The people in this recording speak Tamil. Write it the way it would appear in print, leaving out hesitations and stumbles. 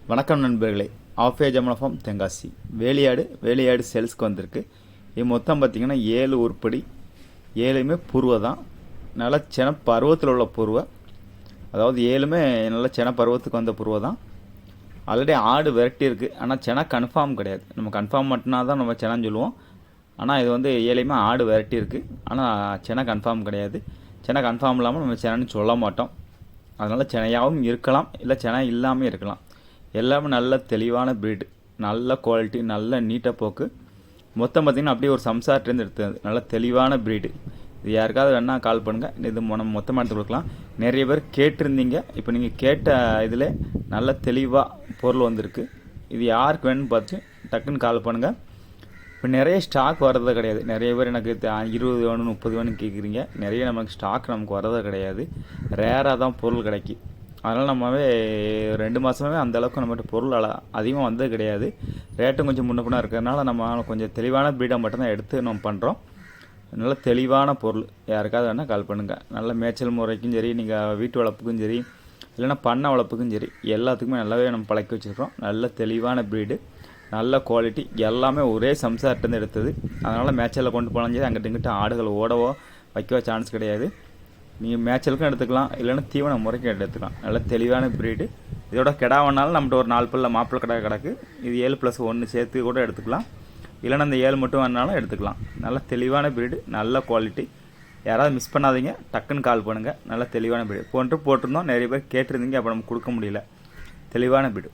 வணக்கம் நண்பர்களே. ஆஃபே ஜமனஃபார்ம் தென்காசி வேலியாடு சேல்ஸ்க்கு வந்திருக்கு. இது மொத்தம் பார்த்திங்கன்னா 7 உருப்படி, 7மே புருவை தான். நல்ல சென பருவத்தில் உள்ள புருவை, அதாவது 7மே நல்ல சென பருவத்துக்கு வந்த புருவை தான். ஆல்ரெடி ஆடு விரட்டி இருக்குது, ஆனால் சென கன்ஃபார்ம் கிடையாது. நம்ம கன்ஃபார்ம் மட்டும்னா தான் நம்ம செனன்னு சொல்லுவோம். ஆனால் இது வந்து 7மே ஆடு விரட்டி இருக்குது, ஆனால் சென கன்ஃபார்ம் கிடையாது. சென கன்ஃபார்ம் இல்லாமல் நம்ம செனன்னு சொல்ல மாட்டோம். அதனால் செனையாகவும் இருக்கலாம், இல்லை செனை இல்லாமல் இருக்கலாம். எல்லாமே நல்ல தெளிவான ப்ரீடு, நல்ல குவாலிட்டி, நல்ல நீட்டாக போக்கு. மொத்தம் பார்த்திங்கன்னா அப்படியே ஒரு சம்சார்ட்டேருந்து எடுத்தது. நல்ல தெளிவான ப்ரீடு. இது யாருக்காவது வேணால் கால் பண்ணுங்கள், இது நம்ம மொத்தமாக எடுத்து கொடுக்கலாம். நிறைய பேர் கேட்டிருந்தீங்க. இப்போ நீங்கள் கேட்ட இதில் நல்ல தெளிவாக பொருள் வந்திருக்கு. இது யாருக்கு வேணும்னு பார்த்து டக்குன்னு கால் பண்ணுங்கள். இப்போ நிறைய ஸ்டாக் வர்றது கிடையாது. நிறைய பேர் எனக்கு 20 வேணும் 30 வேணும் கேட்குறீங்க. நிறைய நமக்கு ஸ்டாக் நமக்கு வர்றது கிடையாது. ரேராக தான் பொருள் கிடைக்கி. அதனால் நம்மவே 2 மாதமே அந்தளவுக்கு நம்மகிட்ட பொருள் அதிகமாக வந்தது கிடையாது. ரேட்டும் கொஞ்சம் முன்ன பின்னா இருக்கிறதுனால நம்ம கொஞ்சம் தெளிவான ப்ரீடாக மட்டும்தான் எடுத்து நம்ம பண்ணுறோம். நல்ல தெளிவான பொருள். யாருக்காவது வேணால் கால் பண்ணுங்கள். நல்ல மேய்ச்சல் முறைக்கும் சரி, நீங்கள் வீட்டு வளர்ப்புக்கும் சரி, இல்லைன்னா பண்ணை வளர்ப்புக்கும் சரி, எல்லாத்துக்குமே நல்லாவே நம்ம பழக்கி வச்சுருக்கோம். நல்ல தெளிவான ப்ரீடு, நல்ல குவாலிட்டி, எல்லாமே ஒரே சம்சார்ட்டேருந்து எடுத்தது. அதனால் மேய்ச்சலில் கொண்டு போனாலும் சரி, அங்கிட்ட இங்கிட்ட ஆடுகள் ஓடவோ வைக்கவோ சான்ஸ் கிடையாது. நீங்கள் மேய்ச்சலுக்கும் எடுத்துக்கலாம், இல்லைன்னா தீவன முறைக்கும் எடுத்துக்கலாம். நல்ல தெளிவான ப்ரீடு. இதோட கிடா வேணாலும் நம்மகிட்ட ஒரு 4 பல்ல மாப்பிள்ளை கிடா கிடக்கு. இது 7+1 சேர்த்து கூட எடுத்துக்கலாம், இல்லைன்னா அந்த 7 மட்டும் வேணாலும் எடுத்துக்கலாம். நல்ல தெளிவான ப்ரீடு, நல்ல குவாலிட்டி. யாராவது மிஸ் பண்ணாதீங்க, டக்குன்னு கால் பண்ணுங்கள். நல்ல தெளிவான ப்ரீடு போட்டிருந்தோம். நிறைய பேர் கேட்டிருந்தீங்க, அப்போ நம்ம கொடுக்க முடியல. தெளிவான ப்ரீடு.